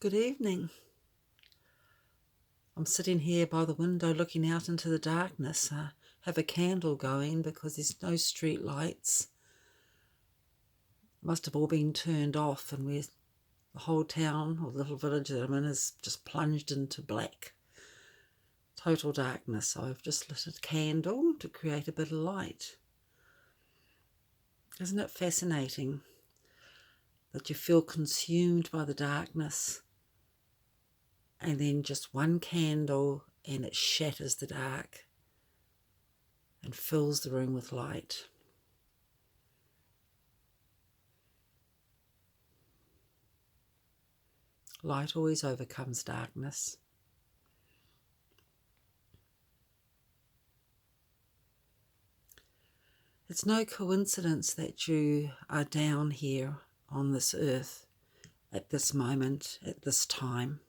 Good evening. I'm sitting here by the window looking out into the darkness. I have a candle going because there's no street lights. Must have all been turned off, and the whole town or the little village that I'm in is just plunged into black. Total darkness. So I've just lit a candle to create a bit of light. Isn't it fascinating that you feel consumed by the darkness, and then just one candle and it shatters the dark and fills the room with light? Light always overcomes darkness. It's no coincidence that you are down here on this earth at this moment, at this time.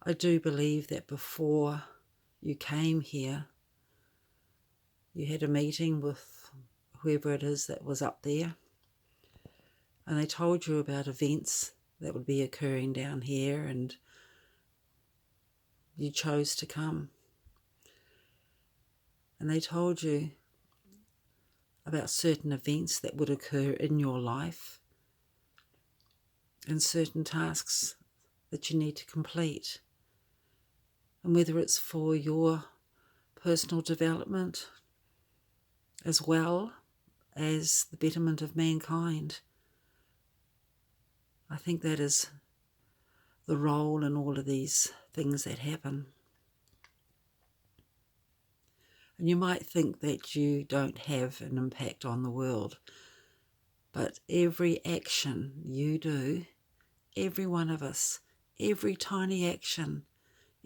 I do believe that before you came here, you had a meeting with whoever it is that was up there, and they told you about events that would be occurring down here, and you chose to come. And they told you about certain events that would occur in your life and certain tasks that you need to complete. And whether it's for your personal development as well as the betterment of mankind, I think that is the role in all of these things that happen. And you might think that you don't have an impact on the world, but every action you do, every one of us, every tiny action,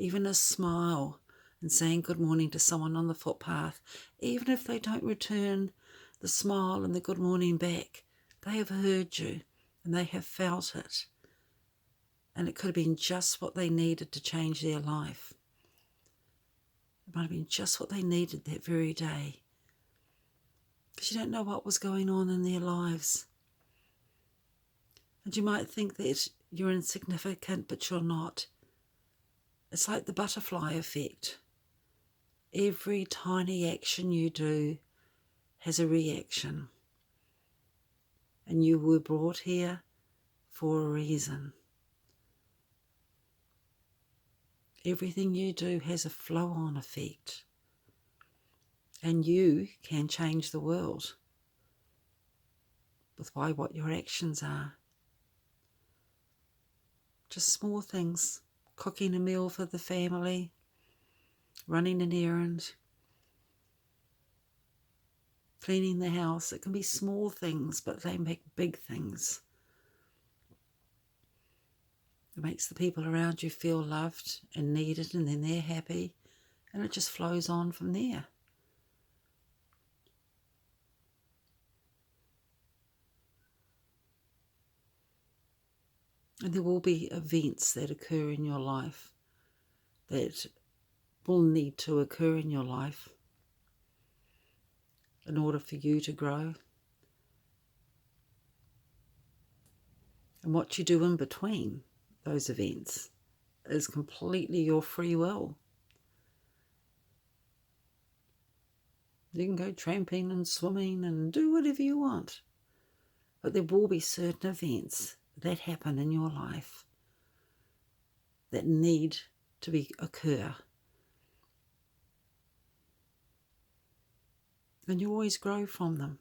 even a smile and saying good morning to someone on the footpath, even if they don't return the smile and the good morning back, they have heard you and they have felt it. And it could have been just what they needed to change their life. It might have been just what they needed that very day. Because you don't know what was going on in their lives. And you might think that you're insignificant, but you're not. It's like the butterfly effect. Every tiny action you do has a reaction. And you were brought here for a reason. Everything you do has a flow-on effect. And you can change the world with what your actions are. Just small things. Cooking a meal for the family, running an errand, cleaning the house. It can be small things, but they make big things. It makes the people around you feel loved and needed, and then they're happy, and it just flows on from there. And there will be events that occur in your life that will need to occur in your life in order for you to grow. And what you do in between those events is completely your free will. You can go tramping and swimming and do whatever you want. But there will be certain events that happen in your life that need to occur. And you always grow from them.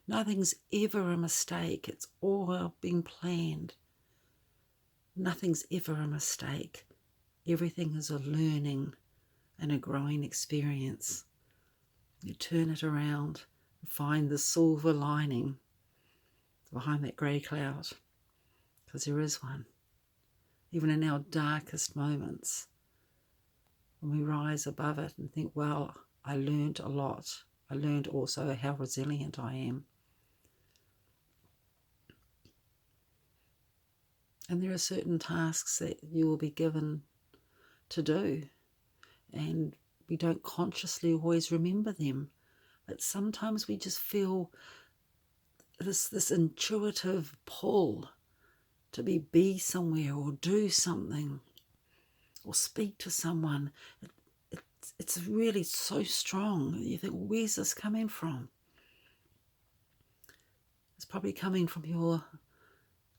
Nothing's ever a mistake. It's all been planned. Nothing's ever a mistake. Everything is a learning and a growing experience. You turn it around and find the silver lining behind that grey cloud, because there is one. Even in our darkest moments, when we rise above it and think, well, I learned a lot. I learned also how resilient I am. And there are certain tasks that you will be given to do, and we don't consciously always remember them. But sometimes we just feel this intuitive pull to be somewhere or do something or speak to someone. It's really so strong. You think, well, where's this coming from? It's probably coming from your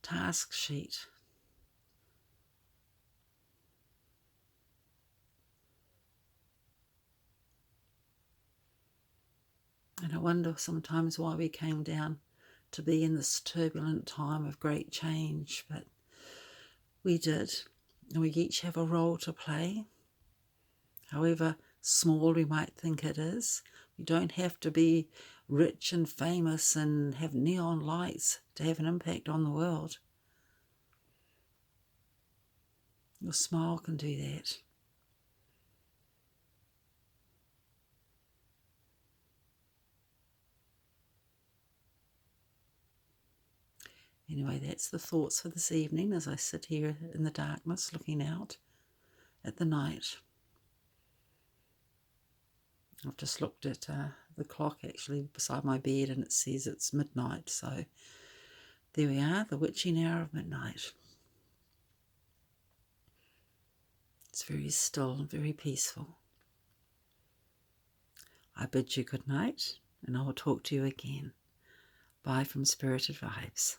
task sheet. And I wonder sometimes why we came down to be in this turbulent time of great change, but we did. And we each have a role to play, however small we might think it is. We don't have to be rich and famous and have neon lights to have an impact on the world. Your smile can do that. Anyway, that's the thoughts for this evening as I sit here in the darkness looking out at the night. I've just looked at the clock actually beside my bed and it says it's midnight. So there we are, the witching hour of midnight. It's very still and very peaceful. I bid you good night and I will talk to you again. Bye from Spirited Vibes.